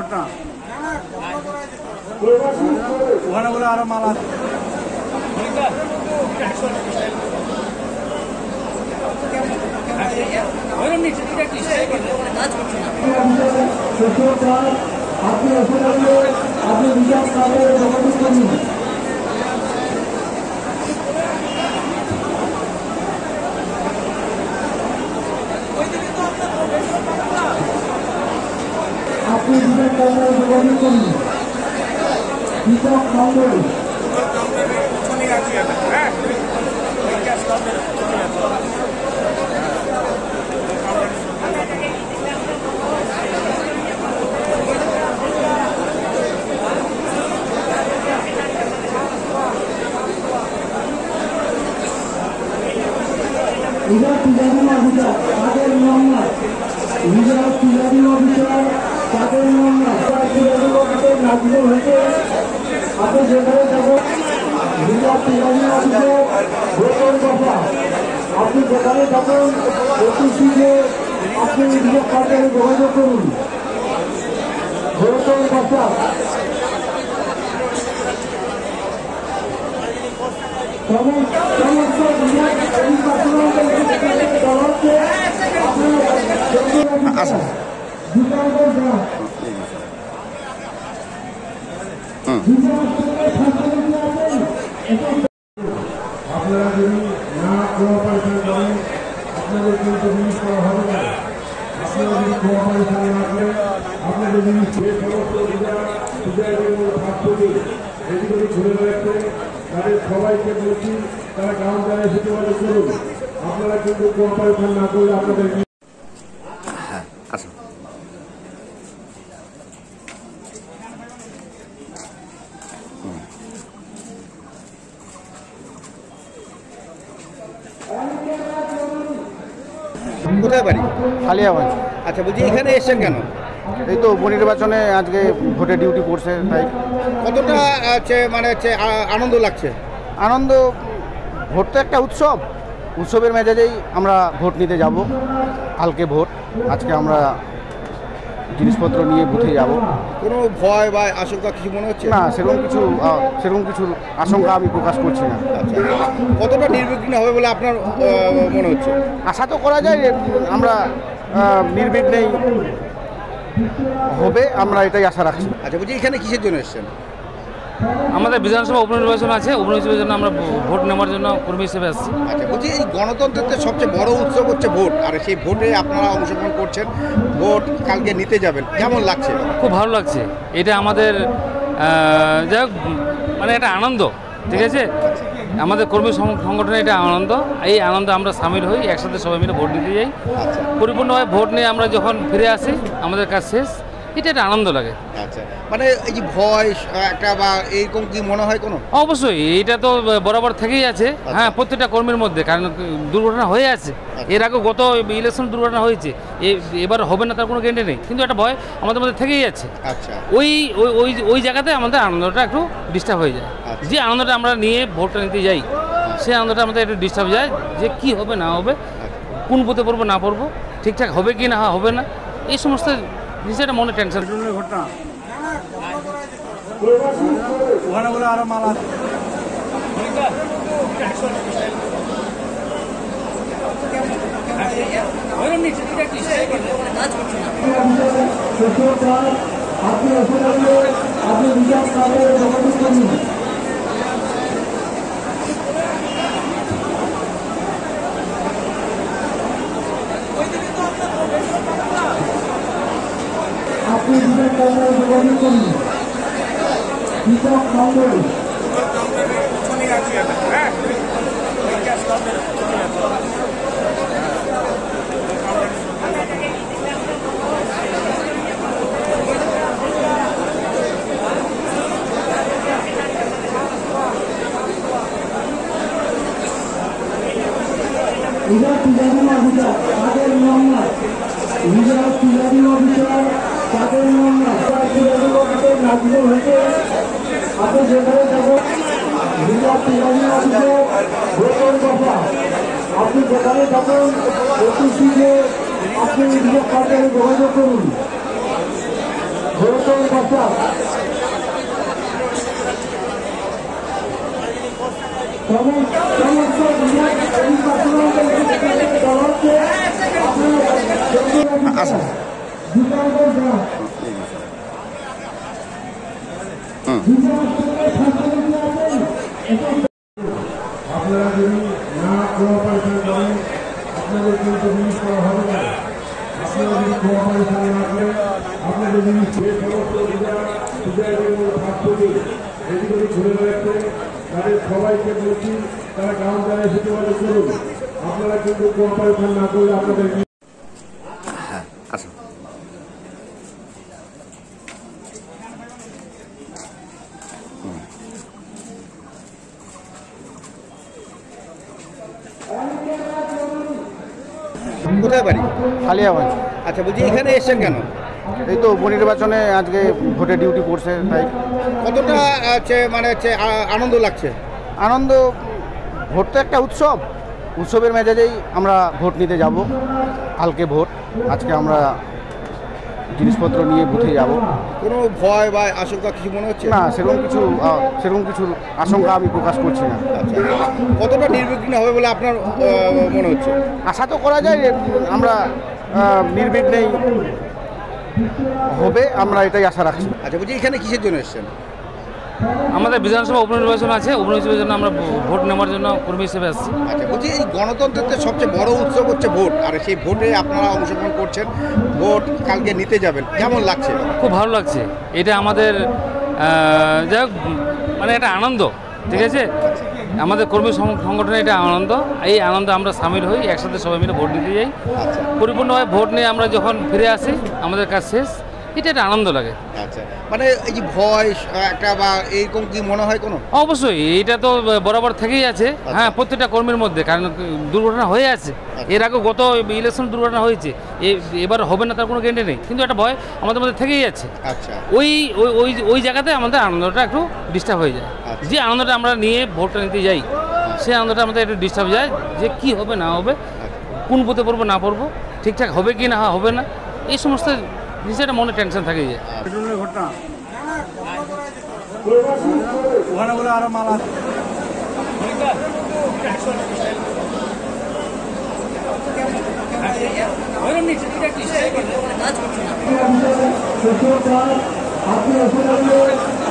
ঘটনা ওখানে বলে আরো মাল আছে। আপনি যোগাযোগ করুন তাদের মামলা তাদের মামলা নাজমুল হয়েছে আপনি যেখানে যাবেন আপনি যেখানে যাবেন অতি শীঘ্রে আপনি নিজের সরকারে যোগাযোগ করুন। ভোটর কথা সমস্ত আপনারা যদি না কোঅপারেশন করেন আপনাদের কিন্তু জিনিস করা হবে না। আপনারা যদি কোঅপারেশন না করেন আপনাদের জিনিস যে সমস্ত এদিকে ঘুরে বেড়াচ্ছে তাদের সবাইকে বলছি তারা কাউন্টারে এসে যোগাযোগ করুন। আপনারা কিন্তু কোঅপারেশন না করলে আপনাদের কোথায় বাড়ি? কালিয়াগঞ্জ। আচ্ছা, বলছি এখানে এসছেন কেন? এই তো উপনির্বাচনে আজকে ভোটে ডিউটি পড়ছে, তাই। কতটা মানে আনন্দ লাগছে? আনন্দ, ভোট তো একটা উৎসব, উৎসবের মেজাজেই আমরা ভোট নিতে যাব। কালকে ভোট, আজকে আমরা জিনিসপত্র নিয়ে বুথে যাব। কোনো ভয় বা আশঙ্কা কিছু মনে হচ্ছে না? সেরকম কিছু আশঙ্কা আমি প্রকাশ করছি না। আচ্ছা, কতটা নির্বিঘ্ন হবে বলে আপনার মনে হচ্ছে? আশা তো করা যায় আমরা নির্বিঘ্নেই হবে, আমরা এটাই আশা রাখছি। আচ্ছা, বলছি এখানে কিসের জন্য এসছেন? আমাদের বিধানসভা উপনির্বাচন আছে, উপনির্বাচনের জন্য আমরা ভোট নেওয়ার জন্য কর্মী হিসেবে আসছি। আচ্ছা, বলছি এই গণতন্ত্রের সবচেয়ে বড় উৎসব হচ্ছে ভোট, আর সেই ভোটে আপনারা অংশগ্রহণ করছেন, ভোট কালকে নিতে যাবেন, কেমন লাগছে? খুব ভালো লাগছে, এটা আমাদের যাই হোক মানে একটা আনন্দ, ঠিক আছে। আমাদের কর্মী সংগঠনে এটা আনন্দ, এই আনন্দে আমরা সামিল হই, একসাথে সবাই মিলে ভোট দিতে যাই। পরিপূর্ণভাবে ভোট নিয়ে আমরা যখন ফিরে আসি আমাদের কাজ শেষ, এটা একটা আনন্দ লাগে। আচ্ছা, মানে এই যে ভয় একটা বা এইরকম কি মনে হয় কোনো? অবশ্যই, এইটা তো বরাবর থেকেই আছে। হ্যাঁ, প্রত্যেকটা কর্মীর মধ্যে, কারণ দুর্ঘটনা হয়ে আছে, এর আগে গত ইলেকশন দুর্ঘটনা হয়েছে, এবার হবে না তার কোনো গ্যারান্টি নেই, কিন্তু একটা ভয় আমাদের মধ্যে থেকেই আছে। আচ্ছা, ওই জায়গাতে আমাদের আনন্দটা একটু ডিস্টার্ব হয়ে যায়। যে আনন্দটা আমরা নিয়ে ভোটটা নিতে যাই, সেই আনন্দটা আমাদের একটু ডিস্টার্ব যায়, যে কি হবে না হবে, কোন বুথে পড়বো না পড়বো, ঠিকঠাক হবে কি না হবে না, এই সমস্ত জিনিসটা মনে টেনশন। ঘটনা ওখানে বলে আরো মাল আছে। আপনি নিজের সরকারে যোগাযোগ করুন। আপনি নিজের সরকারে যোগাযোগ করুন। কৃষক মঙ্গল তাদের মামলা তাদের মামলা নাজমুল হয়েছে আপনি যেখানে যাবেন ভোটর কথা আপনি যেখানে যাবেন অতি শীঘ্রে আপনি নিজের সরকারে যোগাযোগ করুন। ভোটর আসুন। আপনারা যদি না কোঅপারেশন করেন আপনাদের কিন্তু জিনিস করা হবে না। আপনারা যদি কোঅপারেশন না করেন আপনাদের জিনিস যে সমস্ত পূজাগুলো থাকবে এগুলো ঘুরে রাখতে তাদের সবাইকে বলছি তারা কাউন্টারে এসে যোগাযোগ করুন। আপনারা কিন্তু কোঅপারেশন না করলে আপনাদের আসুন। কোথায় বাড়ি? কালিয়াগঞ্জ। আচ্ছা, বলছি এখানে এসেছেন কেন? এই তো উপনির্বাচনে আজকে ভোটের ডিউটি পড়ছে, তাই কতটা মানে আনন্দ লাগছে? আনন্দ। ভোট তো একটা উৎসব, উৎসবের মেজাজেই আমরা ভোট নিতে যাব। কালকে ভোট, আজকে আমরা জিনিসপত্র নিয়ে বুথে যাব। কোনো ভয় বা আশঙ্কা কিছু মনে হচ্ছে না, সেরকম কিছু আশঙ্কা আমি প্রকাশ করছি না। আচ্ছা, কতটা নির্বিঘ্ন হবে বলে আপনার মনে হচ্ছে? আশা তো করা যায় আমরা নির্বিঘ্নেই হবে, আমরা এটাই আশা রাখছি। আচ্ছা, বলছি এখানে কিসের জন্য এসেছেন? আমাদের বিধানসভা উপনির্বাচন আছে, উপনির্বাচনের জন্য আমরা ভোট নেওয়ার জন্য কর্মী হিসেবে আসছি। আচ্ছা, বলছি এই গণতন্ত্রের সবচেয়ে বড় উৎসব হচ্ছে ভোট, আর সেই ভোটে আপনারা অংশগ্রহণ করছেন, ভোট কালকে নিতে যাবেন, কেমন লাগছে? খুব ভালো লাগছে। এটা আমাদের যাই হোক মানে একটা আনন্দ, ঠিক আছে। আমাদের কর্মী সংগঠনে এটা আনন্দ। এই আনন্দে আমরা সামিল হই, একসাথে সবাই মিলে ভোট দিতে যাই। আচ্ছা, পরিপূর্ণভাবে ভোট নিয়ে আমরা যখন ফিরে আসি আমাদের কাজ শেষ, এটা একটা আনন্দ লাগে। আচ্ছা, মানে এই যে ভয় একটা বা এইরকম কি মনে হয় কোনো? অবশ্যই এটা তো বরাবর থেকেই আছে। হ্যাঁ, প্রত্যেকটা কর্মীর মধ্যে, কারণ দুর্ঘটনা হয়ে আছে। এর আগে গত ইলেকশন দুর্ঘটনা হয়েছে, এবার হবে না তার কোনো গ্যারান্টি নেই, কিন্তু একটা ভয় আমাদের মধ্যে থেকেই আছে। আচ্ছা, ওই ওই ওই জায়গাতে আমাদের আনন্দটা একটু ডিস্টার্ব হয়ে যায়। যে আনন্দটা আমরা নিয়ে ভোটটা নিতে যাই, সেই আনন্দটা আমাদের একটু ডিস্টার্ব যায়, যে কি হবে না হবে, কোন বুথে পড়বো না পড়বো, ঠিকঠাক হবে কি না হবে না, এই সমস্ত জিনিসটা মনে টেনশন থাকে যায়। পেট্রোলের ঘটনা ওখানে বলে আরো মাল আছে। আপনি